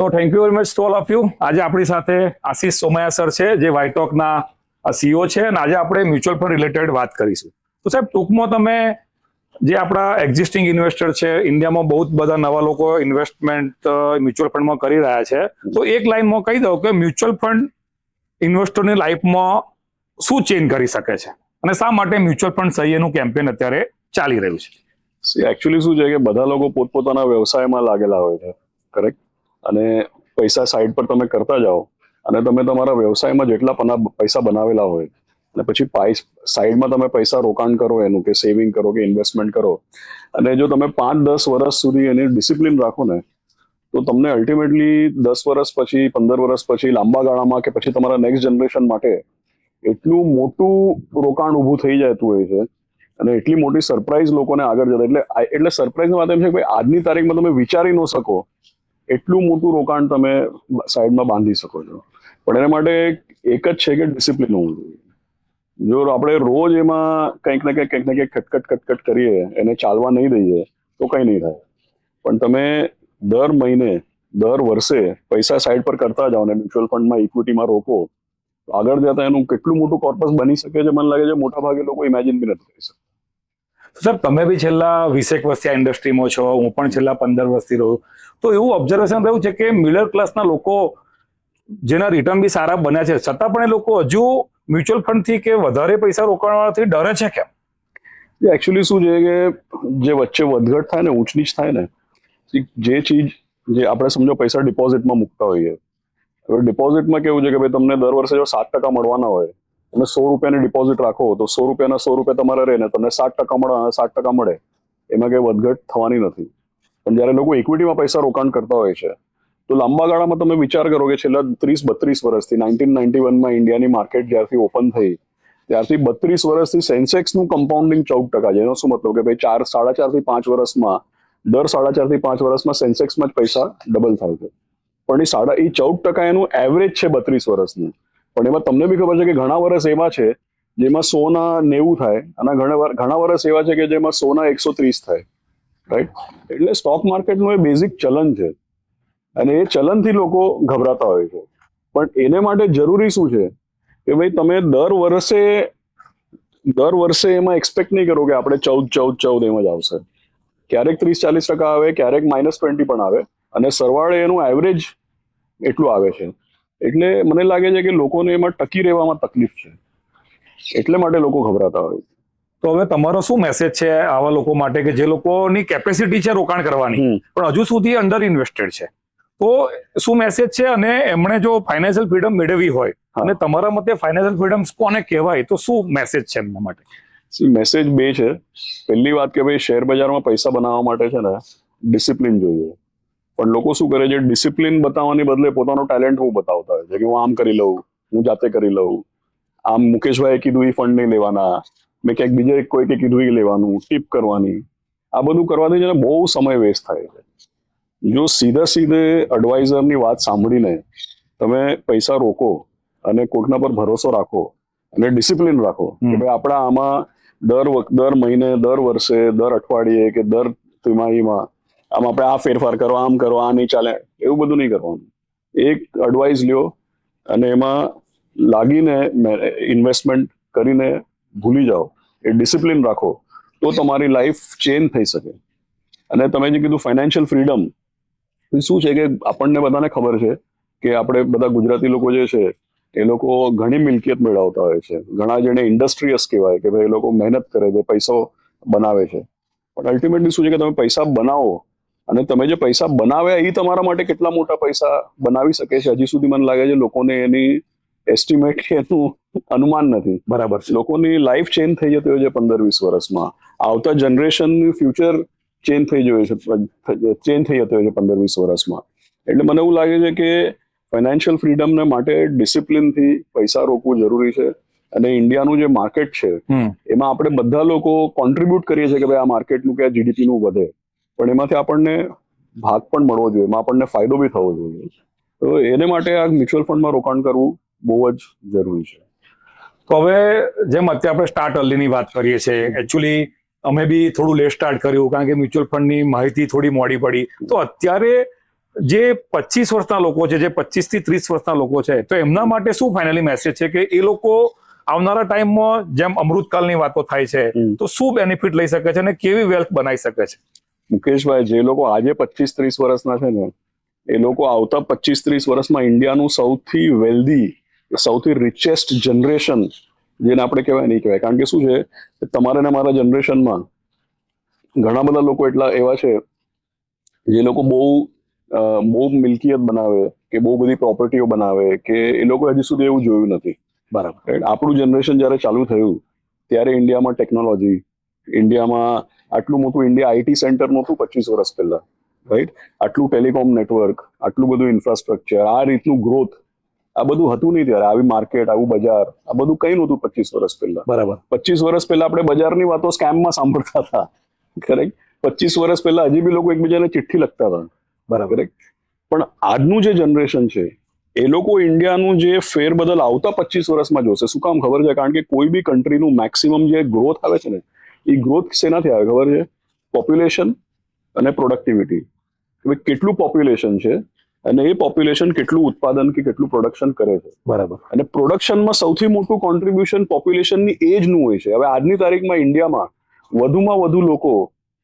So thank you very much to all of you. આજે આપણી સાથે આશીષ સોમૈયા સર છે, જે વાયટોકના સીઈઓ છે, અને આજે આપણે મ્યુચ્યુઅલ ફંડ રિલેટેડ વાત કરીશું. તો સાહેબ, ટૂંકમાં તમે જે આપણા એક્ઝિસ્ટિંગ ઇન્વેસ્ટર છે, ઇન્ડિયામાં બહુ બધા નવા લોકો ઇન્વેસ્ટમેન્ટ મ્યુચ્યુઅલ ફંડમાં કરી રહ્યા છે, તો એક લાઈનમાં કહી દો કે મ્યુચ્યુઅલ ફંડ ઇન્વેસ્ટરની લાઈફમાં શું ચેન્જ કરી શકે છે અને શા માટે મ્યુચ્યુઅલ ફંડ સહી એનું કેમ્પેન અત્યારે ચાલી રહ્યું છે? એકચ્યુઅલી શું છે કે બધા લોકો પોતપોતાના વ્યવસાયમાં લાગેલા હોય છે, કરેક્ટ? અને પૈસા સાઈડ પર તમે કરતા જાઓ અને તમે તમારા વ્યવસાયમાં જેટલા પૈસા બનાવેલા હોય અને પછી સાઈડમાં તમે પૈસા રોકાણ કરો, એનું કે સેવિંગ કરો કે ઇન્વેસ્ટમેન્ટ કરો, અને જો તમે 5-10 વર્ષ સુધી એની ડિસિપ્લિન રાખો ને, તો તમને અલ્ટિમેટલી 10 વર્ષ પછી, 15 વર્ષ પછી, લાંબા ગાળામાં કે પછી તમારા નેક્સ્ટ જનરેશન માટે એટલું મોટું રોકાણ ઊભું થઈ જતું હોય છે અને એટલી મોટી સરપ્રાઈઝ લોકોને આગળ જતા. એટલે સરપ્રાઈઝની વાત એમ છે કે ભાઈ આજની તારીખમાં તમે વિચારી ન શકો એટલું મોટું રોકાણ તમે સાઈડમાં બાંધી શકો છો. પણ એના માટે એક જ છે કે ડિસિપ્લિન હોવું જોઈએ. જો આપણે રોજ એમાં કંઈક ને કંઈક ખટખટ કરીએ, એને ચાલવા નહીં દઈએ, તો કંઈ નહીં થાય. પણ તમે દર મહિને, દર વર્ષે પૈસા સાઈડ પર કરતા જાઓ ને મ્યુચ્યુઅલ ફંડમાં, ઇક્વિટીમાં રોકો, આગળ જતા એનું કેટલું મોટું કોર્પસ બની શકે છે, મને લાગે છે મોટા ભાગે લોકો ઇમેજિન બી નથી કરી શકતા. સર, તમે બી છેલ્લા 20 વર્ષથી આ ઇન્ડસ્ટ્રીમાં છો, હું પણ છેલ્લા 15 વર્ષથી રહ્યું, તો એવું ઓબ્ઝર્વેશન રહ્યું છે કે મિડલ ક્લાસના લોકો જેના રિટર્ન બી સારા બન્યા છે, છતાં પણ એ લોકો હજુ મ્યુચ્યુઅલ ફંડથી કે વધારે પૈસા રોકાણવાથી ડરે છે કેમ? એકચ્યુઅલી શું છે કે જે વચ્ચે વધઘટ થાય ને, ઊંચ નીચ થાય ને, જે ચીજ જે આપણે સમજો પૈસા ડિપોઝિટમાં મૂકતા હોઈએ, હવે ડિપોઝિટમાં કેવું છે કે ભાઈ તમને દર વર્ષે જો 7% મળવાના હોય, તમે 100 રૂપિયાની ડિપોઝિટ રાખો તો 100 રૂપિયાના 100 રૂપિયા તમારે રહે ને તમને 7% મળે, 7% મળે, એમાં કઈ વધઘટ થવાની નથી. પણ જયારે લોકો ઇક્વિટીમાં પૈસા રોકાણ કરતા હોય છે, તો લાંબા ગાળામાં તમે વિચાર કરો કે છેલ્લા 30-32 વર્ષથી 1991માં ઇન્ડિયાની માર્કેટ જ્યારથી ઓપન થઈ ત્યારથી 32 વર્ષથી સેન્સેક્સનું કમ્પાઉન્ડિંગ 14% છે. એનો શું મતલબ કે ભાઈ 4.5 થી 5 વર્ષમાં, દર 4.5 થી 5 વર્ષમાં સેન્સેક્સમાં જ પૈસા ડબલ થાય છે. પણ એ 14% એનું એવરેજ છે 32 વર્ષનું. પણ એમાં તમને બી ખબર છે કે ઘણા વર્ષ એવા છે જેમાં 100 ના 90 થાય અને ઘણા વર્ષ એવા છે કે જેમાં 100 ના 130 થાય, રાઈટ? એટલે સ્ટોક માર્કેટનું એ બેઝિક ચલન છે અને એ ચલનથી લોકો ગભરાતા હોય છે. પણ એને માટે જરૂરી શું છે કે ભાઈ તમે દર વર્ષે એમાં એક્સપેક્ટ નહીં કરો કે આપણે 14 એમ જ આવશે. ક્યારેક 30-40% આવે, ક્યારેક -20 પણ આવે, અને સરવાળે એનું એવરેજ એટલું આવે છે. એટલે મને લાગે છે કે લોકોને એમાં ટકી રહેવામાં તકલીફ છે, એટલે માટે લોકો ગભરાતા હોય. તો હવે તમારો શું મેસેજ છે આવા લોકો માટે કે જે લોકોની કેપેસિટી છે રોકાણ કરવાની, પણ હજુ સુધી અંડર ઇન્વેસ્ટેડ છે? તો શું મેસેજ છે? અને એમણે જો ફાઇનાન્શિયલ ફ્રીડમ મેળવવી હોય, અને તમારા મતે ફાઇનાન્શિયલ ફ્રીડમ કોને કહેવાય, તો શું મેસેજ છે એમના માટે? મેસેજ બે છે. પહેલી વાત કે ભાઈ શેર બજારમાં પૈસા બનાવવા માટે છે ને ડિસિપ્લિન જોઈએ. પણ લોકો શું કરે છે, ડિસિપ્લિન બતાવવાની બદલે પોતાનો ટેલેન્ટ હું બતાવતા હોય છે કે હું આમ કરી લઉં, હું જાતે કરી લઉં, આમ મુકેશભાઈએ કીધું એ ફંડ નહીં લેવાના, મેં ક્યાંક બીજે કોઈકે કીધું એ લેવાનું, ટીપ કરવાની, આ બધું કરવાથી છે ને બહુ સમય વેસ્ટ થાય છે. જો સીધે એડવાઇઝરની વાત સાંભળીને તમે પૈસા રોકો અને કોઈકના પર ભરોસો રાખો અને ડિસિપ્લિન રાખો કે ભાઈ આપણા આમાં દર મહિને, દર વર્ષે, દર અઠવાડિયે કે દર તિમાહીમાં આમ આપણે આ ફેરફાર કરો, આમ કરો, આ નહીં ચાલે, એવું બધું નહીં કરવાનું. એક એડવાઇસ લ્યો અને એમાં લાગીને ઇન્વેસ્ટમેન્ટ કરીને ભૂલી જાઓ, એ ડિસિપ્લિન રાખો, તો તમારી લાઈફ ચેન્જ થઈ શકે. અને તમે જે કીધું ફાઇનાન્શિયલ ફ્રીડમ, શું છે કે આપણને બધાને ખબર છે કે આપણે બધા ગુજરાતી લોકો જે છે એ લોકો ઘણી મિલકિયત મેળવતા હોય છે. ઘણા જેને ઇન્ડસ્ટ્રીયસ કહેવાય કે ભાઈ એ લોકો મહેનત કરે છે, પૈસો બનાવે છે. પણ અલ્ટિમેટલી શું છે કે તમે પૈસા બનાવો અને તમે જે પૈસા બનાવ્યા એ તમારા માટે કેટલા મોટા પૈસા બનાવી શકે છે, હજી સુધી મને લાગે છે લોકોને એની એસ્ટિમેટ કે એનું અનુમાન નથી. બરાબર. લોકોની લાઈફ ચેન્જ થઈ જતી હોય છે 15-20 વર્ષમાં. આવતા જનરેશનનું ફ્યુચર ચેન્જ થઈ જતું હોય છે 15-20 વર્ષમાં. એટલે મને એવું લાગે છે કે ફાઇનાન્શિયલ ફ્રીડમને માટે ડિસિપ્લિનથી પૈસા રોકવું જરૂરી છે. અને ઇન્ડિયાનું જે માર્કેટ છે એમાં આપણે બધા લોકો કોન્ટ્રીબ્યુટ કરીએ છીએ કે ભાઈ આ માર્કેટનું કે જીડીપીનું વધે, પણ એમાંથી આપણને ભાગ પણ મળવો જોઈએ, એમાં આપણને ફાયદો બી થવો જોઈએ. તો એને માટે આ મ્યુચ્યુઅલ ફંડમાં રોકાણ કરવું બહુ જ જરૂરી છે. તો હવે જેમ અત્યારે આપણે સ્ટાર્ટ અર્લીની વાત કરીએ છીએ, એકચ્યુઅલી અમે બી થોડું લેટ સ્ટાર્ટ કર્યું કારણ કે મ્યુચ્યુઅલ ફંડની માહિતી થોડી મોડી પડી. તો અત્યારે જે 25 વર્ષના લોકો છે, જે 25 થી 30 વર્ષના લોકો છે, તો એમના માટે શું ફાઇનલી મેસેજ છે કે એ લોકો આવનારા ટાઈમમાં જેમ અમૃતકાળની વાતો થાય છે, તો શું બેનિફિટ લઈ શકે છે અને કેવી વેલ્થ બનાવી શકે છે? મુકેશભાઈ, જે લોકો આજે 25-30 વર્ષના છે ને, એ લોકો આવતા 25-30 વર્ષમાં ઇન્ડિયાનું સૌથી વેલ્ધી, સૌથી રિચેસ્ટ જનરેશન, જેને આપણે કહેવાય નહીં કહેવાય. કારણ કે શું છે, તમારે ને મારા જનરેશનમાં ઘણા બધા લોકો એટલા એવા છે જે લોકો બહુ મિલકિયત બનાવે કે બહુ બધી પ્રોપર્ટીઓ બનાવે કે એ લોકો હજી સુધી એવું જોયું નથી. બરાબર. આપણું જનરેશન જ્યારે ચાલુ થયું ત્યારે ઇન્ડિયામાં ટેકનોલોજી, ઇન્ડિયામાં આટલું મોટું ઇન્ડિયા આઈટી સેન્ટર નહોતું 25 વર્ષ પહેલા, રાઈટ? આટલું ટેલિકોમ નેટવર્ક, આટલું બધું ઇન્ફ્રાસ્ટ્રક્ચર, આ રીતનું ગ્રોથ, આ બધું હતું નહીં ત્યારે. આવી માર્કેટ, આવું બજાર, આ બધું કઈ નહોતું 25 વર્ષ પહેલા. બરાબર. 25 વર્ષ પહેલા આપણે બજારની વાતો સ્કેમમાં સાંભળતા હતા, કરેક્ટ? 25 વર્ષ પહેલા હજી બી લોકો એકબીજાને ચિઠ્ઠી લખતા હતા, બરાબર, કરેક્ટ? પણ આજનું જે જનરેશન છે એ લોકો ઇન્ડિયાનું જે ફેરબદલ આવતા 25 વર્ષમાં જોશે. શું કામ ખબર છે? કારણ કે કોઈ બી કન્ટ્રીનું મેક્સિમમ જે ગ્રોથ આવે છે ને, એ ગ્રોથ શેનાથી આવે ખબર છે? પોપ્યુલેશન અને પ્રોડક્ટિવિટી. કેટલું પોપ્યુલેશન છે અને એ પોપ્યુલેશન કેટલું ઉત્પાદન કે કેટલું પ્રોડક્શન કરે છે. બરાબર. અને પ્રોડક્શનમાં સૌથી મોટું કોન્ટ્રીબ્યુશન પોપ્યુલેશનની એજનું હોય છે. હવે આજની તારીખમાં ઇન્ડિયામાં વધુમાં વધુ લોકો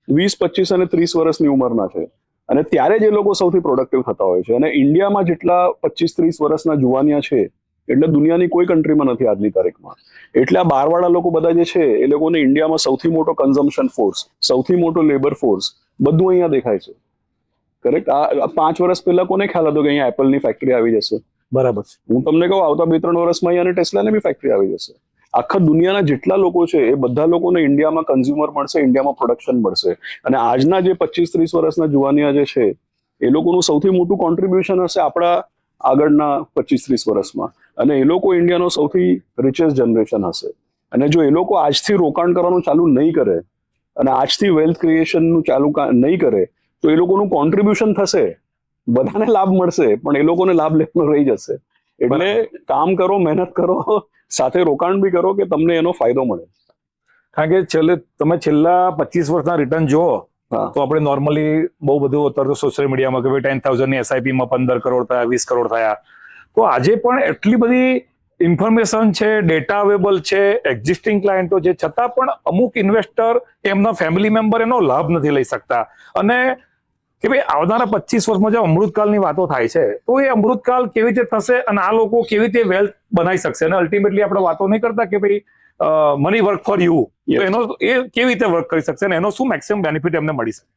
20, 25 અને 30 વર્ષની ઉંમરના છે અને ત્યારે જ એ લોકો સૌથી પ્રોડક્ટિવ થતા હોય છે. અને ઇન્ડિયામાં જેટલા 25-30 વર્ષના જુવાનિયા છે એટલે દુનિયાની કોઈ કન્ટ્રીમાં નથી આજની તારીખમાં. એટલે આ બહારવાળા લોકો બધા જે છે એ લોકોને ઇન્ડિયામાં સૌથી મોટો કન્ઝમ્પશન ફોર્સ, સૌથી મોટો લેબર ફોર્સ બધું અહીંયા દેખાય છે, કરેક્ટ? આ 5 વર્ષ પહેલા કોને ખ્યાલ હતો કે અહીંયા એપલની ફેક્ટરી આવી જશે? બરાબર. હું તમને કહું, આવતા 2-3 વર્ષમાં અહીંયા ટેસ્લાની બી ફેક્ટરી આવી જશે. આખા દુનિયાના જેટલા લોકો છે એ બધા લોકોને ઇન્ડિયામાં કન્ઝ્યુમર મળશે, ઇન્ડિયામાં પ્રોડક્શન મળશે. અને આજના જે 25-30 વર્ષના જુવાનિયા જે છે એ લોકોનું સૌથી મોટું કોન્ટ્રીબ્યુશન હશે આપણા આગળના 25-30 વર્ષમાં. અને એ લોકો ઇન્ડિયાનો સૌથી રિચેસ્ટ જનરેશન હશે. અને જો એ લોકો આજથી રોકાણ કરવાનું ચાલુ નહીં કરે અને આજથી વેલ્થ ક્રિએશનનું ચાલુ નહીં કરે તો એ લોકોનું કોન્ટ્રીબ્યુશન થશે, બધાને લાભ મળશે, પણ એ લોકોને લાભ લેવાનો રહી જશે. એટલે કામ કરો, મહેનત કરો, સાથે રોકાણ બી કરો કે તમને એનો ફાયદો મળે. કારણ કે તમે છેલ્લા 25 વર્ષના રિટર્ન જુઓ તો આપણે નોર્મલી બહુ બધું અત્યારે તો સોશિયલ મીડિયામાં કે 10,000 ની એસઆઈપીમાં 15 કરોડ થયા, 20 કરોડ થયા. તો આજે પણ એટલી બધી ઇન્ફોર્મેશન છે, ડેટા અવેલેબલ છે, એક્ઝિસ્ટિંગ ક્લાયન્ટો છે, છતાં પણ અમુક ઇન્વેસ્ટર એમના ફેમિલી મેમ્બર એનો લાભ નથી લઈ શકતા. અને કે ભાઈ આવનારા 25 વર્ષમાં જે અમૃતકાળની વાતો થાય છે તો એ અમૃતકાળ કેવી રીતે થશે અને આ લોકો કેવી રીતે વેલ્થ બનાવી શકશે? અને અલ્ટિમેટલી આપણે વાતો નહીં કરતા કે ભાઈ મની વર્ક ફોર યુ, તો એનો એ કેવી રીતે વર્ક કરી શકશે અને એનો શું મેક્સિમમ બેનિફિટ એમને મળી શકે?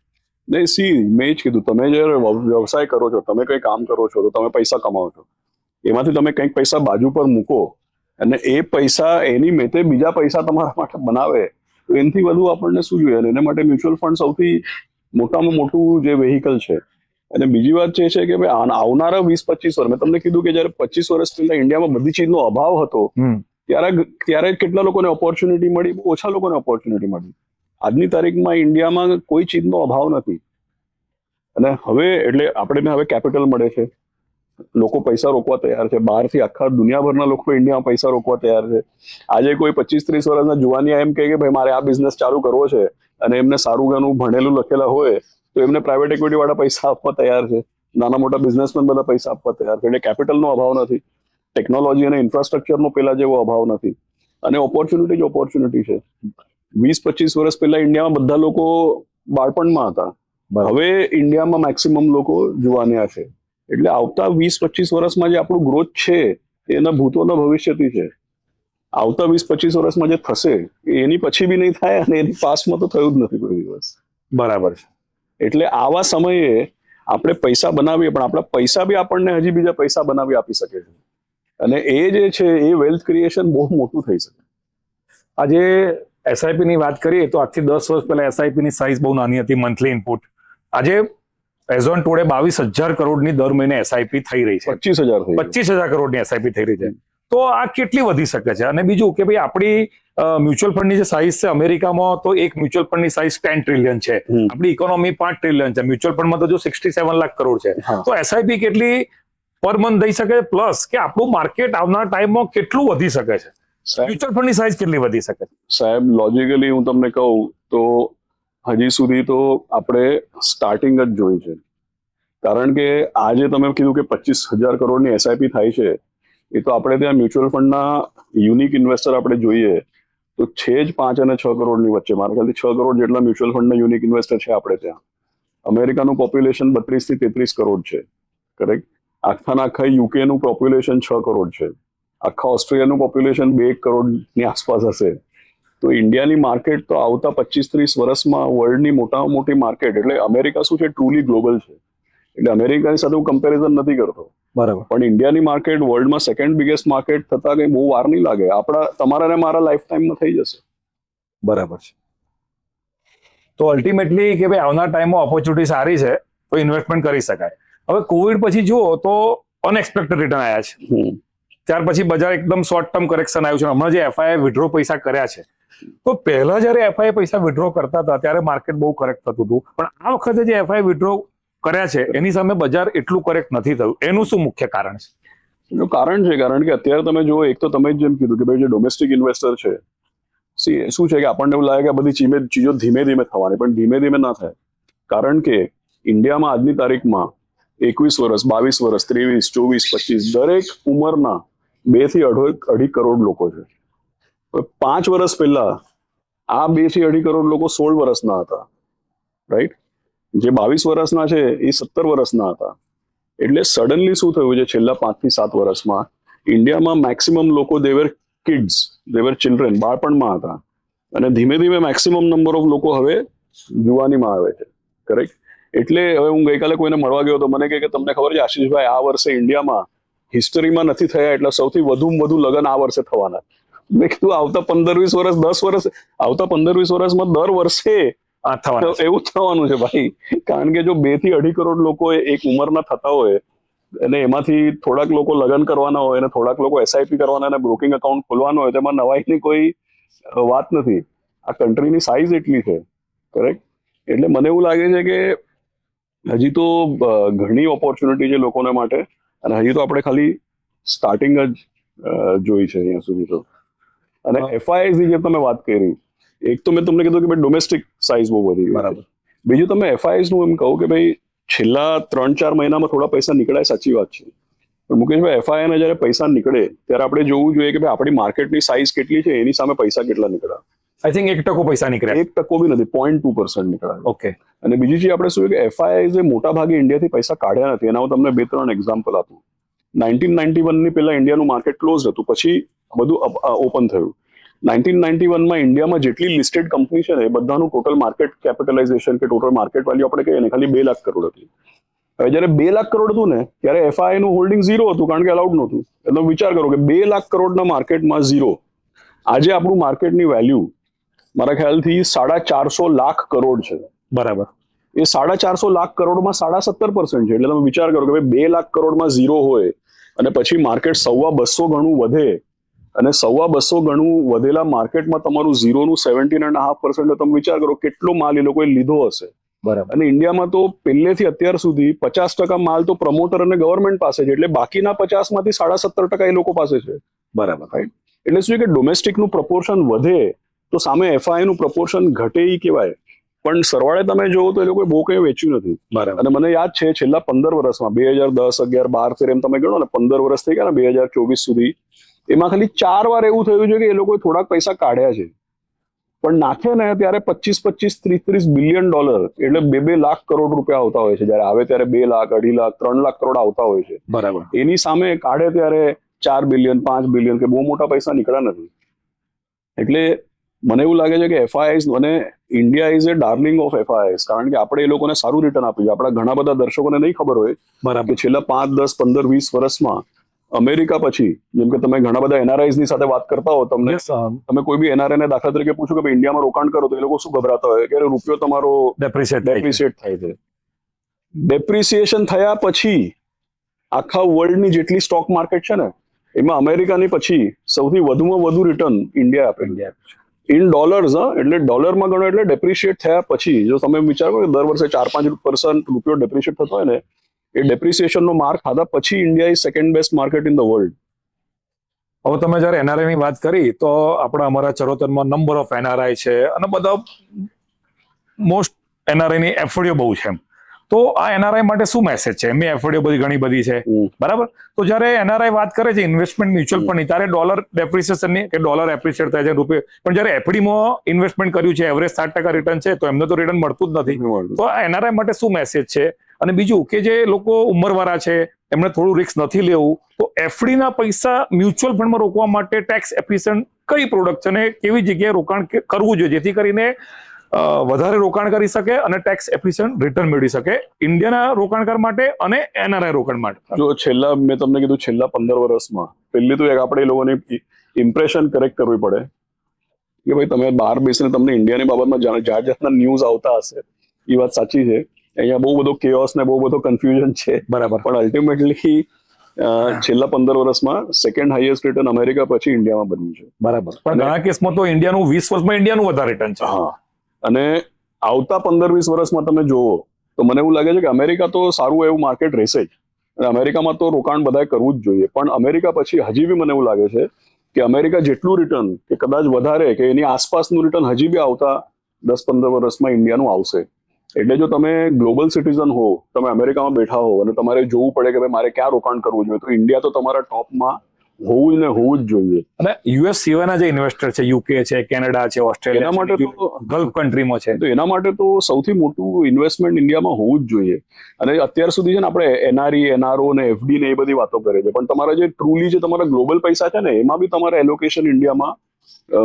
નહીં, સી, મેં જ કીધું, તમે જે વ્યવસાય કરો છો, તમે કંઈ કામ કરો છો તો તમે પૈસા કમાવો છો, એમાંથી તમે કંઈક પૈસા બાજુ પર મૂકો અને એ પૈસા એની મેતે બીજા પૈસા તમારા માટે બનાવે, તો એનાથી વધુ આપણને શું જોઈએ? એના માટે મ્યુચ્યુઅલ ફંડ સૌથી મોટામાં મોટું જે વેહિકલ છે. અને બીજી વાત જે છે કે ભાઈ આવનારા 20-25 વર્ષ, મેં તમને કીધું કે જયારે 25 વર્ષ પહેલા ઇન્ડિયામાં બધી ચીજનો અભાવ હતો ત્યારે કેટલા લોકોને ઓપોર્ચ્યુનિટી મળી? બહુ ઓછા લોકોને ઓપોર્ચ્યુનિટી મળી. આજની તારીખમાં ઇન્ડિયામાં કોઈ ચીજનો અભાવ નથી. અને હવે એટલે આપણે હવે કેપિટલ મળે છે, લોકો પૈસા રોકવા તૈયાર છે, બહારથી આખા દુનિયાભરના લોકો ઇન્ડિયામાં પૈસા રોકવા તૈયાર છે. આજે કોઈ 25-30 વર્ષના જુવાનિયા એમ કહે કે ભાઈ મારે આ બિઝનેસ ચાલુ કરવો છે અને એમને સારું ઘણું ભણેલું લખેલા હોય તો એમને પ્રાઇવેટ ઇક્વિટી વાળા પૈસા આપવા તૈયાર છે, નાના મોટા બિઝનેસમેન બધા પૈસા આપવા તૈયાર છે. એટલે કેપિટલનો અભાવ નથી, ટેકનોલોજી અને ઇન્ફ્રાસ્ટ્રક્ચરનો પેલા જેવો અભાવ નથી, અને ઓપોર્ચ્યુનિટી જ ઓપોર્ચ્યુનિટી છે. 20-25 વર્ષ પહેલા ઇન્ડિયામાં બધા લોકો બાળપણમાં હતા, હવે ઇન્ડિયામાં મેક્સિમમ લોકો જુવાનિયા છે. એટલે આવતા 20-25 વર્ષમાં જે આપણું ગ્રોથ છે એના ભૂતોના ભવિષ્યથી છે. આવતા 20-25 વર્ષમાં જે થશે એની પછી બી નહીં થાય અને એની પાસમાં તો થયું જ નથી કોઈ દિવસ. બરાબર છે. એટલે આવા સમયે આપણે પૈસા બનાવીએ, પણ આપણા પૈસા બી આપણને હજી બીજા પૈસા બનાવી આપી શકે છે. અને એ જે છે એ વેલ્થ ક્રિએશન બહુ મોટું થઈ શકે. આજે એસઆઈપી ની વાત કરીએ તો આજથી 10 વર્ષ પહેલા એસઆઈપી ની સાઇઝ બહુ નાની હતી, મંથલી ઇનપુટ. આજે એઝ ઓન ટુડે 22,000 કરોડની દર મહિને એસઆઈપી થઈ રહી છે. 25,000 કરોડની એસઆઈપી થઈ રહી છે. તો આ કેટલી વધી શકે છે? અને બીજું કે ભાઈ આપણી મ્યુચ્યુઅલ ફંડની જે સાઇઝ છે અમેરિકામાં તો એક મ્યુચ્યુઅલ ફંડની સાઇઝ 10 ટ્રિલિયન છે, આપણી ઇકોનોમી 5 ટ્રિલિયન છે, મ્યુચ્યુઅલ ફંડમાં તો જો 67 લાખ કરોડ છે. તો એસઆઈપી કેટલી પર મંથ દઈ શકે? પ્લસ કે આપણું માર્કેટ આવનાર ટાઈમમાં કેટલું વધી શકે છે? મ્યુચ્યુઅલ ફંડની સાઇઝ કેટલી વધી શકે છે? સાહેબ, લોજિકલી હું તમને કહું તો હજી સુધી તો આપણે સ્ટાર્ટિંગ જ જોઈ છે. કારણ કે આજે તમે કીધું કે 25,000 કરોડની એસઆઈપી થાય છે, એ તો આપણે ત્યાં મ્યુચ્યુઅલ ફંડના યુનિક ઇન્વેસ્ટર આપણે જોઈએ તો છે જ 5 અને 6 કરોડની વચ્ચે. મારા ખ્યાલથી 6 કરોડ જેટલા મ્યુચ્યુઅલ ફંડના યુનિક ઇન્વેસ્ટર છે આપણે ત્યાં. અમેરિકાનું પોપ્યુલેશન 32 થી 33 કરોડ છે, કરેક્ટ. આખા યુકેનું પોપ્યુલેશન 6 કરોડ છે. આખા ઓસ્ટ્રેલિયાનું પોપ્યુલેશન 2 કરોડની આસપાસ હશે. તો ઇન્ડિયાની માર્કેટ તો આવતા 25-30 વર્ષમાં વર્લ્ડની મોટામાં મોટી માર્કેટ. એટલે અમેરિકા શું છે, ટ્રુલી ગ્લોબલ છે. એટલે અમેરિકાની સાથે હું કમ્પેરિઝન નથી કરતો, બરાબર, પણ ઇન્ડિયાની માર્કેટ વર્લ્ડમાં સેકન્ડ બિગેસ્ટ માર્કેટ થતા કઈ બહુ વાર નહીં લાગે. તમારા ને મારા લાઈફ ટાઈમમાં થઈ જશે. બરાબર છે. તો અલ્ટિમેટલી કે ભાઈ આવનાર ટાઈમમાં ઓપોર્ચ્યુનિટી સારી છે તો ઇન્વેસ્ટમેન્ટ કરી શકાય. હવે કોવિડ પછી જુઓ તો અનએક્સપેક્ટેડ રિટર્ન આવ્યા છે. ત્યાર પછી બજાર એકદમ શોર્ટ ટર્મ કરેક્શન આવ્યું છે. હમણાં જે એફઆઈ વિડ્રો પૈસા કર્યા છે, તો પહેલા જયારે એફઆઈ પૈસા વિડ્રો કરતા હતા ત્યારે માર્કેટ બહુ કરેક્ટ થતું હતું, પણ આ વખતે જે એફઆઈ વિડ્રો કર્યા છે એની સામે બજાર એટલું કરેક્ટ નથી થયું. એનું શું મુખ્ય કારણ છે? એનું કારણ છે કારણ કે અત્યારે તમે જુઓ, એક તો તમે જેમ કીધું કે ભાઈ જે ડોમેસ્ટિક ઇન્વેસ્ટર છે, શું છે કે આપણને એવું લાગે કે આ બધી ચીજો ધીમે ધીમે થવાની, પણ ધીમે ધીમે ના થાય. કારણ કે ઇન્ડિયામાં આજની તારીખમાં 21 વર્ષ, 22 વર્ષ, 23, 24, 25 દરેક ઉંમરના 2 થી 2.5 કરોડ લોકો છે. 5 વર્ષ પહેલા આ 2 થી 2.5 કરોડ લોકો 16 વર્ષના હતા, રાઈટ. જે 22 વર્ષના છે એ 17 વર્ષના હતા. એટલે સડનલી શું થયું છે, છેલ્લા 5 થી 7 વર્ષમાં ઇન્ડિયામાં મેક્સિમમ લોકો દેવર કિડ્સ, દેવર ચિલ્ડ્રન, બાળપણમાં હતા, અને ધીમે ધીમે મેક્સિમમ નંબર ઓફ લોકો હવે જુવાનીમાં આવે છે, કરેક્ટ. એટલે હવે હું ગઈકાલે કોઈને મળવા ગયો તો મને કહે કે તમને ખબર છે આશીષભાઈ, આ વર્ષે ઇન્ડિયામાં હિસ્ટરીમાં નથી થયા એટલે સૌથી વધુ લગ્ન આ વર્ષે થવાના. મેં કીધું આવતા 15-20 વર્ષ, 10 વર્ષ, આવતા 15-20 વર્ષમાં દર વર્ષે એવું થવાનું છે ભાઈ. કારણ કે જો 2 થી 2.5 કરોડ લોકો એક ઉંમરના થતા હોય અને એમાંથી થોડાક લોકો લગ્ન કરવાના હોય અને થોડાક લોકો એસઆઈપી કરવાના અને બ્રોકિંગ એકાઉન્ટ ખોલવાનો હોય, તેમાં નવાઈની કોઈ વાત નથી. આ કન્ટ્રીની સાઇઝ એટલી છે, કરેક્ટ. એટલે મને એવું લાગે છે કે હજી તો ઘણી ઓપોર્ચ્યુનિટી છે લોકોને માટે, અને હજી તો આપણે ખાલી સ્ટાર્ટિંગ જ જોઈ છે અહીંયા સુધી તો. અને એફઆઈઆઈ જે તમે વાત કરી, એક તો મેં તમને કીધું કે ભાઈ ડોમેસ્ટિક સાઇઝ બહુ વધી ગઈ. બરાબર. બીજું તમે એફઆઈઆઈ નું એમ કહું કે ભાઈ છેલ્લા 3-4 મહિનામાં થોડા પૈસા નીકળાય, સાચી વાત છે. પણ મુકેશભાઈ, એફઆઈઆઈ ને જયારે પૈસા નીકળે ત્યારે આપણે જોવું જોઈએ કે ભાઈ આપણી માર્કેટની સાઇઝ કેટલી છે, એની સામે પૈસા કેટલા નીકળ્યા. આઈ થિંક 1% પૈસા નીકળ્યા. 1% બી નથી, 0.2% નીકળ્યા. ઓકે. અને બીજી ચીજ આપણે શું કે એફઆઈઆઈ જે મોટા ભાગે ઇન્ડિયાથી પૈસા કાઢ્યા નથી. એના હું તમને 2-3 એક્ઝામ્પલ આપું. 1991 ની પહેલા ઇન્ડિયાનું માર્કેટ ક્લોઝ હતું, પછી બધું ઓપન થયું. 1991માં ઇન્ડિયામાં જેટલી લિસ્ટેડ કંપની છે ને એ બધાનું ટોટલ માર્કેટ કેપિટલાઇઝેશન કે ટોટલ માર્કેટ વેલ્યુ આપણે કહીએ ને ખાલી 2 લાખ કરોડ હતી. હવે જયારે 2 લાખ કરોડ હતું ને ત્યારે એફઆઈઆઈ નું હોલ્ડિંગ 0 હતું, કારણ કે અલાઉડ નહોતું. એટલે વિચાર કરો કે 2 લાખ કરોડના માર્કેટમાં 0. આજે આપણું માર્કેટની વેલ્યુ મારા ખ્યાલથી 450 લાખ કરોડ છે. બરાબર. એ 450 લાખ કરોડમાં 17.5% છે. એટલે તમે વિચાર કરો કે ભાઈ 2 લાખ કરોડમાં 0 હોય અને પછી માર્કેટ 250 ગણું વધે, અને 250 ગણું વધેલા માર્કેટમાં તમારું 0નું 17.5%, તમે વિચાર કરો કેટલો માલ એ લોકોએ લીધો હશે. બરાબર. અને ઇન્ડિયામાં તો પહેલેથી અત્યાર સુધી 50% માલ તો પ્રમોટર અને ગવર્મેન્ટ પાસે છે, એટલે બાકીના 50% માંથી 17.5% એ લોકો પાસે છે. બરાબર. રાઈટ. એટલે શું કે ડોમેસ્ટિકનું પ્રપોર્શન વધે તો સામે એફઆઈઆઈ નું પ્રપોર્શન ઘટે એ કહેવાય, પણ સરવાળે તમે જોવો તો એ લોકોએ બહુ કંઈ વેચ્યું નથી. બરાબર. અને મને યાદ છે છેલ્લા 15 વર્ષમાં 2010, 11, 12, 13 એમ તમે ગણો ને 15 વર્ષ થઈ ગયા ને 2024 સુધી, એમાં ખાલી 4 વાર એવું થયું છે કે એ લોકોએ થોડાક પૈસા કાઢ્યા છે, પણ નાખે ને ત્યારે 25, 30 બિલિયન ડોલર, એટલે 2 લાખ કરોડ રૂપિયા આવતા હોય છે. જયારે આવે ત્યારે 2 લાખ, 2.5 લાખ, 3 લાખ કરોડ આવતા હોય છે. બરાબર. એની સામે કાઢે ત્યારે 4 બિલિયન, 5 બિલિયન કે બહુ મોટા પૈસા નીકળ્યા નથી. એટલે મને એવું લાગે છે કે એફઆઈઆઈ અને India is A darling of FII, કારણ કે આપણે એ લોકોને સારું રિટર્ન આપ્યું છે. આપણા ઘણા બધા દર્શકોને નહીં ખબર હોય બરાબર. કે છેલ્લા 5, 10, 15, 20 વર્ષમાં અમેરિકા પછી, જેમ કે તમે ઘણા બધા એનઆરઆઈઝ ની સાથે વાત કરતા હો, તમે કોઈ બી એનઆરઆઈ ને દાખલા તરીકે પૂછો કે ભાઈ ઇન્ડિયામાં રોકાણ કરો, તો એ લોકો શું ગભરાતા હોય કે રૂપિયો તમારો ડેપ્રિસિએટ થાય છે. ડેપ્રિસિએશન થયા પછી આખા વર્લ્ડની જેટલી સ્ટોક માર્કેટ છે ને એમાં અમેરિકાની પછી સૌથી વધુમાં વધુ રિટર્ન ઇન્ડિયા આપે. ઇન ડોલર્સ, એટલે ડોલરમાં ગણો એટલે ડેપ્રિશિએટ થયા પછી. જો તમે વિચારો કે દર વર્ષે 4-5% રૂપિયો ડેપ્રિશિએટ થતો હોય ને, એ ડેપ્રિસિએશનનો માર ખાધા પછી India is second best market in the world. હવે તમે જયારે એનઆરઆઈ ની વાત કરી તો અમારા ચરોતરમાં નંબર ઓફ એનઆરઆઈ છે અને બધા મોસ્ટ એનઆરઆઈ ની એફડીઓ બહુ છે. તો આ એનઆરઆઈ માટે શું મેસેજ છે? એમની એફડીઓ બધી ઘણી બધી છે, બરાબર? તો જ્યારે એનઆરઆઈ વાત કરે છે ઇન્વેસ્ટમેન્ટ મ્યુચ્યુઅલ ફંડની, ત્યારે ડોલર ડેપ્રિસિએશનની કે ડોલર એપ્રિશિએટ થાય છે રૂપિયા, પણ જ્યારે એફડીમાં ઇન્વેસ્ટમેન્ટ કર્યું છે એવરેજ 7% રિટર્ન છે, તો એમને તો રિટર્ન મળતું જ નથી. તો આ એનઆરઆઈ માટે શું મેસેજ છે? અને બીજું કે જે લોકો ઉંમરવાળા છે, એમને થોડું રિસ્ક નથી લેવું, તો એફડીના પૈસા મ્યુચ્યુઅલ ફંડમાં રોકવા માટે ટેક્સ એફિશિયન્ટ કઈ પ્રોડક્ટ છે અને કેવી જગ્યાએ રોકાણ કરવું જોઈએ જેથી કરીને વધારે રોકાણ કરી શકે અને ટેક્સ એફિશિયન્ટ રિટર્ન મેળવી શકે ઇન્ડિયાના રોકાણકાર માટે અને એનઆરઆઈ રોકાણ માટે? જો મેં તમને કીધું છેલ્લા 15 વર્ષમાં પહેલી તો એક આપણે એ લોકોની ઇમ્પ્રેશન કરેક્ટ કરવી પડે કે ભાઈ તમે બહાર બેસીને તમને ઇન્ડિયાની બાબતમાં જાત જાતના ન્યૂઝ આવતા હશે, એ વાત સાચી છે. અહીંયા બહુ બધો કેઓસ ને બહુ બધો કન્ફ્યુઝન છે, બરાબર. પણ અલ્ટિમેટલી છેલ્લા 15 વર્ષમાં સેકન્ડ હાઈએસ્ટ રિટર્ન અમેરિકા પછી ઇન્ડિયામાં બન્યું છે. બરાબર. પણ ઘણા કેસમાં તો ઇન્ડિયાનું 20 વર્ષમાં ઇન્ડિયાનું વધારે રિટર્ન છે. હા, અને આવતા 15-20 વર્ષમાં તમે જોવો તો મને એવું લાગે છે કે અમેરિકા તો સારું એવું માર્કેટ રહેશે જ, અને અમેરિકામાં તો રોકાણ બધાએ કરવું જ જોઈએ. પણ અમેરિકા પછી હજી બી મને એવું લાગે છે કે અમેરિકા જેટલું રિટર્ન કે કદાચ વધારે કે એની આસપાસનું રિટર્ન હજી બી આવતા 10-15 વર્ષમાં ઇન્ડિયાનું આવશે. એટલે જો તમે ગ્લોબલ સિટીઝન હો, તમે અમેરિકામાં બેઠા હો અને તમારે જોવું પડે કે ભાઈ મારે ક્યાં રોકાણ કરવું જોઈએ, તો ઇન્ડિયા તો તમારા ટોપમાં હોવું જ જોઈએ. અને યુએસ સિવાયના જે ઇન્વેસ્ટર છે, યુકે છે, કેનેડા છે, ઓસ્ટ્રેલિયા, એના માટે તો ગલ્ફ કન્ટ્રીમાં છે, તો એના માટે તો સૌથી મોટું ઇન્વેસ્ટમેન્ટ ઇન્ડિયામાં હોવું જ જોઈએ. અને અત્યાર સુધી છે ને આપણે એનઆરઈ, એનઆરઓ ને એફડી ને એ બધી વાતો કરે છે, પણ તમારા જે ટ્રુલી જે તમારા ગ્લોબલ પૈસા છે ને, એમાં બી તમારે એલોકેશન ઇન્ડિયામાં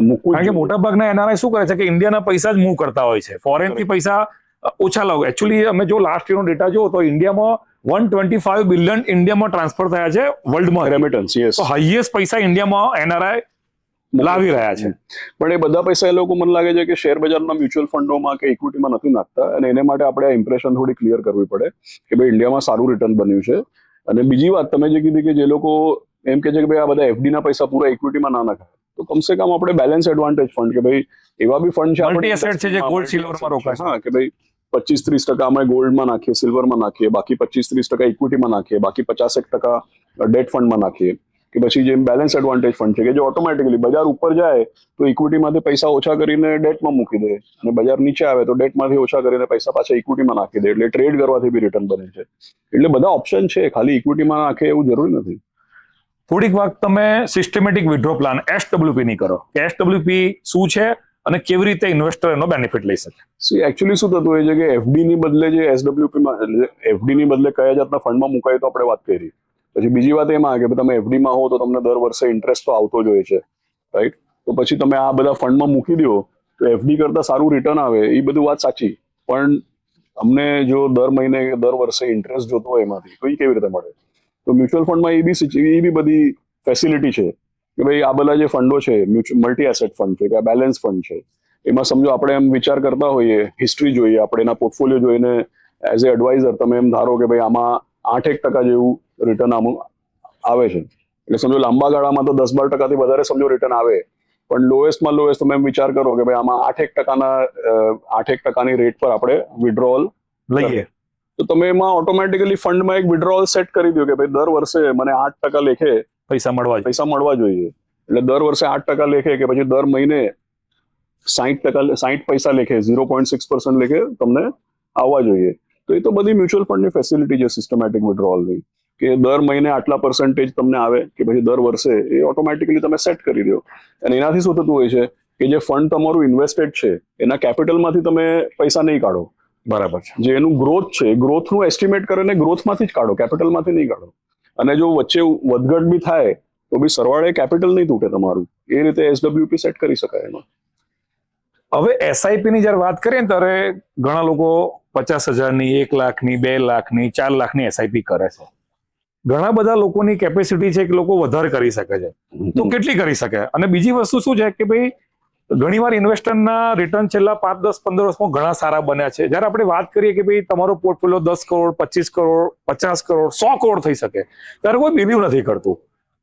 મૂકવું. કારણ કે મોટા ભાગના એનઆરઆઈ શું કરે છે કે ઇન્ડિયાના પૈસા જ મૂવ કરતા હોય છે, ફોરેન થી પૈસા ઓછા લાવો. એકચ્યુઅલી અમે જો લાસ્ટ યરનો ડેટા જો તો ઇન્ડિયામાં 125 બિલિયન ઇન્ડિયામાં ટ્રાન્સફર થયા છે વર્લ્ડમાં રેમિટન્સ. તો હાઈએસ્ટ પૈસા ઇન્ડિયામાં એનઆરઆઈ લાવી રહ્યા છે. પણ એ બધા પૈસા એ લોકો મને લાગે છે કે શેર બજારના મ્યુચ્યુઅલ ફંડોમાં કે ઇક્વિટીમાં નથી નાખતા, અને એને માટે આપણે આ ઇમ્પ્રેશન થોડી ક્લિયર કરવી પડે કે ભાઈ ઇન્ડિયામાં સારું રિટર્ન બન્યું છે. અને બીજી વાત તમે જે કીધી કે જે લોકો એમ કે છે કે ભાઈ આ બધા એફડીના પૈસા પૂરા ઇક્વિટીમાં ના નાખાય, તો કમસે કમ આપણે બેલેન્સ એડવાન્ટેજ ફંડ કે ભાઈ એવા બી ફંડ છે મલ્ટી એસેટ છે જે ગોલ્ડ સિલ્વરમાં રોકાય છે. હા, કે ભાઈ 25-30% અમે ગોલ્ડમાં નાખીએ, સિલ્વરમાં નાખીએ, બાકી 25-30% ઇક્વિટીમાં નાખીએ, બાકી 50% ડેટ ફંડમાં નાખીએ. કે પછી જે બેલેન્સ એડવાન્ટેજ ફંડ છે કે જે ઓટોમેટિકલી બજાર ઉપર જાય તો ઇક્વિટીમાંથી પૈસા ઓછા કરીને ડેટમાં મૂકી દે, અને બજાર નીચે આવે તો ડેટમાંથી ઓછા કરીને પૈસા પાછા ઇક્વિટીમાં નાખી દે, એટલે ટ્રેડ કરવાથી બી રિટર્ન બને છે. એટલે બધા ઓપ્શન છે, ખાલી ઇક્વિટીમાં નાખે એવું જરૂરી નથી. થોડીક વાત તમે સિસ્ટમેટિક વિથડ્રો પ્લાન એસડબ્લ્યુપી ની કરો કે એસડબ્લ્યુપી શું છે અને કેવી રીતે ઇન્વેસ્ટર એનો બેનિફિટ લઈ શકે? એકચ્યુઅલી શું થતું હોય છે કે એફડી ની બદલે જે એસડબ્લ્યુપીમાં, એફડી ની બદલે કયા જાતના ફંડમાં મુકાય તો આપણે વાત કરી. પછી બીજી વાત એમાં કે તમે એફડીમાં હો તો તમને દર વર્ષે ઇન્ટરેસ્ટ તો આવતો જ હોય છે, રાઈટ? તો પછી તમે આ બધા ફંડમાં મૂકી દો તો એફડી કરતા સારું રિટર્ન આવે, એ બધું વાત સાચી. પણ અમને જો દર મહિને દર વર્ષે ઇન્ટરેસ્ટ જોતો હોય એમાંથી, તો એ કેવી રીતે મળે? તો મ્યુચ્યુઅલ ફંડમાં એ બી બધી ફેસિલિટી છે કે ભાઈ આ બધા જે ફંડો છે, મલ્ટી એસેટ ફંડ છે કે બેલેન્સ ફંડ છે, એમાં સમજો આપણે એમ વિચાર કરતા હોઈએ, હિસ્ટ્રી જોઈએ, આપણે એના પોર્ટફોલિયો જોઈને એઝ એ એડવાઇઝર તમે એમ ધારો કે ભાઈ આમાં 8-1% જેવું રિટર્ન આમાં આવે છે, એટલે સમજો લાંબા ગાળામાં તો 10-12% વધારે સમજો રિટર્ન આવે, પણ લોએસ્ટમાં લોએસ્ટ તમે એમ વિચાર કરો કે ભાઈ આમાં 8-1%ની રેટ પર આપણે વિડ્રોવલ લઈએ, તો તમે એમાં ઓટોમેટિકલી ફંડમાં એક વિડ્રોવલ સેટ કરી દો કે ભાઈ દર વર્ષે મને 8% લેખે પૈસા મળવા જોઈએ. એટલે દર વર્ષે 8% લેખે કે પછી દર મહિને 60 પૈસા લેખે 0.6% લેખે તમને આવવા જોઈએ. તો એ તો બધી મ્યુચ્યુઅલ ફંડની ફેસિલિટી છે સિસ્ટમેટિક વિડ્રોવલની, કે દર મહિને આટલા પર્સન્ટેજ તમને આવે કે પછી દર વર્ષે એ ઓટોમેટિકલી તમે સેટ કરી દો. અને એનાથી શું થતું હોય છે કે જે ફંડ તમારું ઇન્વેસ્ટેડ છે એના કેપિટલમાંથી તમે પૈસા નહીં કાઢો, બરાબર છે? જે એનું ગ્રોથ છે, ગ્રોથનું એસ્ટિમેટ કરીને ગ્રોથમાંથી જ કાઢો, કેપિટલમાંથી નહીં કાઢો. અને જો વચ્ચે વધઘટ બી થાય તો બી સરવાળે કેપિટલ નહીં તૂટે તમારું. એ રીતે એસડબ્લ્યુપી સેટ કરી શકાય એમાં. હવે એસઆઈપી ની જયારે વાત કરીએ ને ત્યારે ઘણા લોકો 50,000ની, 1 લાખની, 2 લાખની, 4 લાખની એસઆઈપી કરે છે. ઘણા બધા લોકોની કેપેસિટી છે કે લોકો વધારે કરી શકે છે, તો કેટલી કરી શકે? અને બીજી વસ્તુ શું છે કે ભાઈ ઘણીવાર ઇન્વેસ્ટરના રિટર્ન છેલ્લા 5, 10, 15 વર્ષમાં ઘણા સારા બન્યા છે. જ્યારે આપણે વાત કરીએ કે ભાઈ તમારો પોર્ટફોલિયો 10 કરોડ, 25 કરોડ, 50 કરોડ, 100 કરોડ થઈ શકે, ત્યારે કોઈ બિલીવ નથી કરતું.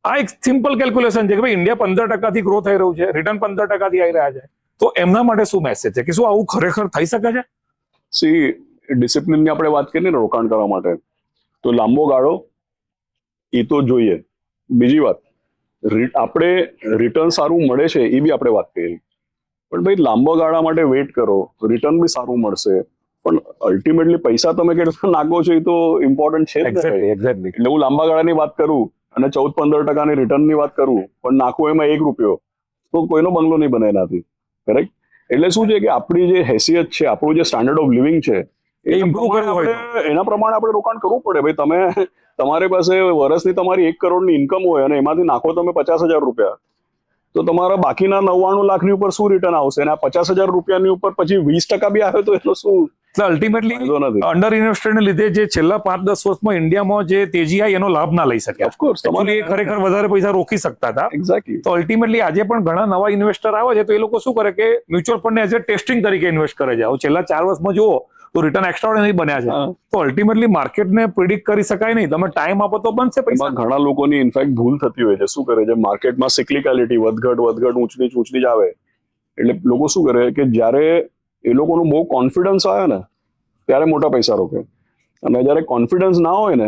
આ એક સિમ્પલ કેલ્ક્યુલેશન છે કે ભાઈ ઇન્ડિયા 15%થી ગ્રો થઈ રહ્યું છે, રિટર્ન 15%થી આવી રહ્યા છે, તો એમના માટે શું મેસેજ છે કે શું આવું ખરેખર થઈ શકે છે? ડિસિપ્લિનની આપણે વાત કરીએ ને રોકાણ કરવા માટે, તો લાંબો ગાળો એ તો જોઈએ. બીજી વાત, આપણે રિટર્ન સારું મળે છે એ બી આપણે વાત કરી, પણ ભાઈ લાંબા ગાળા માટે વેઇટ કરો, રિટર્ન બી સારું મળશે, પણ અલ્ટિમેટલી પૈસા તમે કેટલા નાખો છો એ તો ઇમ્પોર્ટન્ટ છે જ ને કંઈ. એક્ઝેક્ટલી એટલે હું લાંબા ગાળાની વાત કરું અને 14-15% રિટર્નની વાત કરું પણ નાખું એમાં ₹1 તો કોઈનો બંગલો નહીં બને એનાથી. કરેક્ટ? એટલે શું છે કે આપણી જે હેસિયત છે, આપણું જે સ્ટાન્ડર્ડ ઓફ લિવિંગ છે એ improve કરવું હોય એના પ્રમાણે આપણે રોકાણ કરવું પડે. ભાઈ તમે તમારી પાસે વર્ષની તમારી 1 કરોડની ઇન્કમ હોય અને એમાંથી નાખો તમે ₹50,000 તો તમારા બાકીના 99 લાખની ઉપર શું રિટર્ન આવશે? અને આ ₹50,000 ઉપર પછી 20% બી આવે તો એટલો શું એટલે અલ્ટિમેટલી ફાયદો નથી. અંડર ઇન્વેસ્ટેડને લીધે જે છેલ્લા 5-10 વર્ષમાં ઇન્ડિયામાં જે તેજી આવી એનો લાભ ના લઈ શક્યા. ઓફકોર્સ Actually એ ખરેખર વધારે પૈસા રોકી શકતા હતા. એક્ઝેક્ટલી. તો અલ્ટિમેટલી આજે પણ ઘણા નવા ઇન્વેસ્ટર આવે છે તો એ લોકો શું કરે કે મ્યુચ્યુઅલ ફંડને એઝ એ ટેસ્ટિંગ તરીકે ઇન્વેસ્ટ કરે છે. હવે છેલ્લા 4 વર્ષમાં જુઓ તો રિટર્ન એક્સ્ટ્રાઓર્ડિનરી બન્યા છે. તો અલ્ટિમેટલી માર્કેટને પ્રિડિક્ટ કરી શકાય નહીં. તમે ટાઈમ આપો તો બનશે પૈસા. એમાં ઘણા લોકોની ઇનફેક્ટ ભૂલ થતી હોય છે. શું કરે છે? માર્કેટમાં સિક્લિકાલિટી વધઘટ ઊંચની જ આવે એટલે લોકો શું કરે કે જ્યારે એ લોકોનું બહુ કોન્ફિડન્સ આવે ને ત્યારે મોટા પૈસા રોકે અને જ્યારે કોન્ફિડન્સ ના હોય ને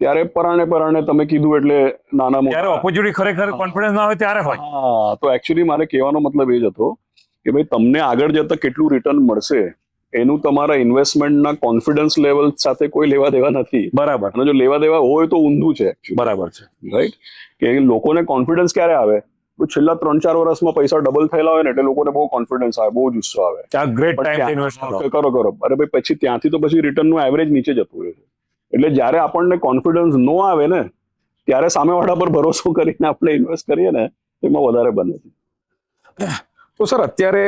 ત્યારે પરાણે તમે કીધું એટલે નાના ત્યારે મોટા. ઓપોર્ચ્યુનિટી ખરેખર કોન્ફિડન્સ ના હોય ત્યારે હોય. હા, તો એકચ્યુઅલી મારે કહેવાનો મતલબ એ જ હતો કે ભાઈ તમને આગળ જતા કેટલું રિટર્ન મળશે એનું તમારા ઇન્વેસ્ટમેન્ટના કોન્ફિડન્સ લેવલ સાથે કોઈ લેવા દેવા નથી. બરાબર અને જો લેવા દેવા હોય તો ઊંધું છે actually. બરાબર છે. રાઈટ? કે લોકોને કોન્ફિડન્સ ક્યારે આવે? તો છેલ્લા 3-4 વર્ષમાં પૈસા ડબલ થયેલા હોય ને એટલે લોકોને બહુ કોન્ફિડન્સ આવે, બહુ જુસ્સો આવે. ત્યાં ગ્રેટ પણ ટાઈમ ત્યાં- ઇન્વેસ્ટ કરો. કરો અરે ભાઈ પછી ત્યાંથી તો પછી રિટર્નનું એવરેજ નીચે જતું રહે છે. એટલે જ્યારે આપણને કોન્ફિડન્સ નો આવે ને ત્યારે સામેવાળા પર ભરોસો કરીને આપણે ઇન્વેસ્ટ કરીએ ને એમાં વધારે બને છે. તો સર અત્યારે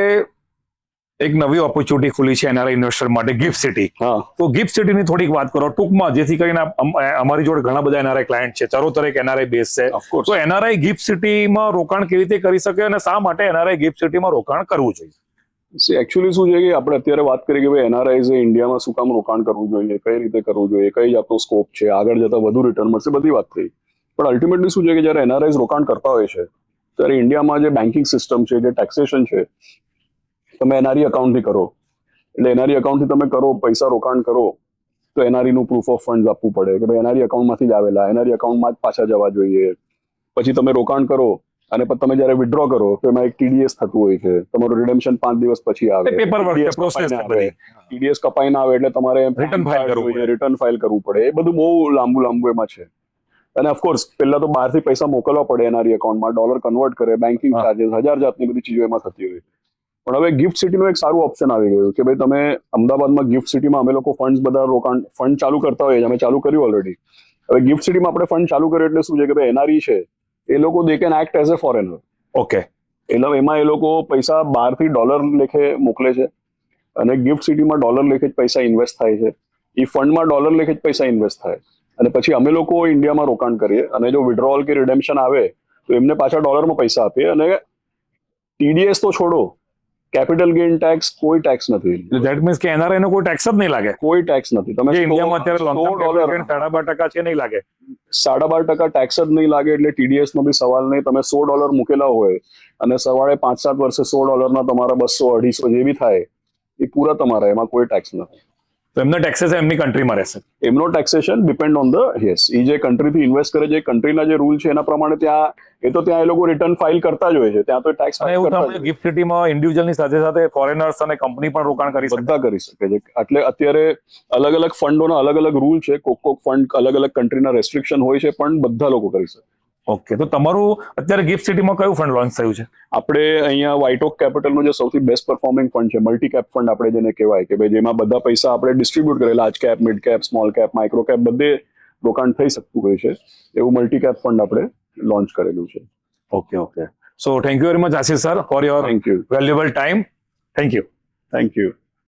એક નવી ઓપોર્ચ્યુનિટી ખુલી છે એનઆરઆઈ ઇન્વેસ્ટર માટે, ગિફ્ટ સિટી. હા, તો ગિફ્ટ સિટીની થોડીક વાત કરો ટૂંકમાં, જેથી કરીને અમારી જોડે ઘણા બધા એનઆરઆઈ ક્લાયન્ટ છે, ચરોતર એક એનઆરઆઈ બેઝ છે. ઓફકોર્સ. તો એનઆરઆઈ ગિફ્ટ સિટીમાં રોકાણ કેવી રીતે કરી શકે અને શા માટે એનઆરઆઈ ગિફ્ટ સિટીમાં રોકાણ કરવું જોઈએ? એકચ્યુઅલી શું છે કે આપણે અત્યારે વાત કરીએ કે ભાઈ એનઆરઆઈએ ઇન્ડિયામાં શું કામ રોકાણ કરવું જોઈએ, કઈ રીતે કરવું જોઈએ, કઈ જાતનો સ્કોપ છે, આગળ જતા વધુ રિટર્ન મળશે, બધી વાત થઈ. પણ અલ્ટિમેટલી શું છે કે જ્યારે એનઆરઆઈ રોકાણ કરતા હોય છે ત્યારે ઇન્ડિયામાં જે બેન્કિંગ સિસ્ટમ છે, જે ટેક્સેશન છે, તમે એનઆરઈ અકાઉન્ટથી કરો. એટલે એનઆરઈ અકાઉન્ટથી તમે કરો, પૈસા રોકાણ કરો તો એનઆરઈનું પ્રૂફ ઓફ ફંડ આપવું પડે કે ભાઈ એનઆરઈ અકાઉન્ટમાંથી જ આવેલા, એનઆરઈ અકાઉન્ટમાં જ પાછા જવા જોઈએ. પછી તમે રોકાણ કરો અને પછી તમે જ્યારે વિથડ્રો કરો તો એમાં એક ટીડીએસ થતું હોય છે. તમારું રિડેમ્પશન 5 દિવસ પછી આવે. પેપર વર્ક પ્રોસેસ ટીડીએસ કપાઈને આવે એટલે તમારે Return file કરવું પડે. રિટર્ન ફાઇલ કરવું પડે. એ બધું બહુ લાંબુ એમાં છે. અને ઓફકોર્સ પહેલા તો બહારથી પૈસા મોકલવા પડે એનઆરઈ અકાઉન્ટમાં, ડોલર કન્વર્ટ કરે, બેન્કિંગ ચાર્जेस, 1000 જાતની બધી ચીજો એમાં થતી હોય. પણ હવે ગિફ્ટ સિટીનું એક સારું ઓપ્શન આવી ગયું કે ભાઈ તમે અમદાવાદમાં ગિફ્ટ સિટીમાં અમે લોકો ફંડ બધા રોકાણ ફંડ ચાલુ કરતા હોઈએ, અમે ચાલુ કર્યું ઓલરેડી. હવે ગિફ્ટ સિટીમાં આપણે ફંડ ચાલુ કર્યું એટલે શું છે કે ભાઈ એનઆરઈ છે એ લોકો they can act as a foreigner. Okay. એટલે એમાં એ લોકો પૈસા બહારથી ડોલર લેખે મોકલે છે અને ગિફ્ટ સિટીમાં ડોલર લેખે જ પૈસા ઇન્વેસ્ટ થાય છે. એ ફંડમાં ડોલર લેખે જ પૈસા ઇન્વેસ્ટ થાય અને પછી અમે લોકો ઇન્ડિયામાં રોકાણ કરીએ અને જો વિડ્રોવલ કે રિડેમ્પશન આવે તો એમને પાછા ડોલરમાં પૈસા આપીએ. અને ટીડીએસ તો છોડો, કેપિટલ ગેઇન ટેક્સ કોઈ ટેક્સ નથી. ધેટ મીન્સ કે એનઆરઆઈ નો કોઈ ટેક્સ જ નહીં લાગે. કોઈ ટેક્સ નથી. તમે જે ઇન્ડિયામાં અત્યારે લોંગ ટર્મ $100 12% છે નહીં લાગે. 12.5% ટેક્સ જ નહીં લાગે. એટલે ટીડીએસ નો બી સવાલ નહીં. તમે $100 મૂકેલા હોય અને સવારે 5-7 વર્ષે $100 તમારા 200-250 જે બી થાય એ પૂરા તમારા, એમાં કોઈ ટેક્સ નથી. તો એમને ટેક્સેસ એમની કન્ટ્રીમાં રહેશે. એમનો taxation depend on the yes, એ જે કન્ટ્રીથી ઇન્વેસ્ટ કરે છે, કન્ટ્રીના જે રૂલ છે એના પ્રમાણે ત્યાં એ લોકો રિટર્ન ફાઇલ કરતા જ હોય છે. ત્યાં તો ટેક્સ અને એવું તમે ગિફ્ટ સિટીમાં ઇન્ડિવિજ્યુઅલની સાથે સાથે ફોરેનર્સ અને કંપની પણ રોકાણ કરી શકે. બધા કરી શકે છે. એટલે અત્યારે અલગ અલગ ફંડોના અલગ અલગ રૂલ છે. કોક ફંડ અલગ અલગ કન્ટ્રીના રેસ્ટ્રિક્શન હોય છે, પણ બધા લોકો કરી શકે. ઓકે. તો તમારું અત્યારે ગિફ્ટ સિટીમાં કયું ફંડ લોન્ચ થયું છે? આપણે અહીંયા વ્હાઇટઓક કેપિટલનું જે સૌથી બેસ્ટ પરફોર્મિંગ ફંડ છે, મલ્ટી કેપ ફંડ આપણે જેને કહેવાય કે ભાઈ જેમાં બધા પૈસા આપણે ડિસ્ટ્રીબ્યુટ કરે, large cap, mid cap, small cap, micro cap બધે રોકાણ થઈ શકતું હોય છે. એવું મલ્ટી કેપ ફંડ આપણે લોન્ચ કરેલું છે. Okay. So thank you very much Ashish sir for your thank you. Valuable time. Thank you. Thank you.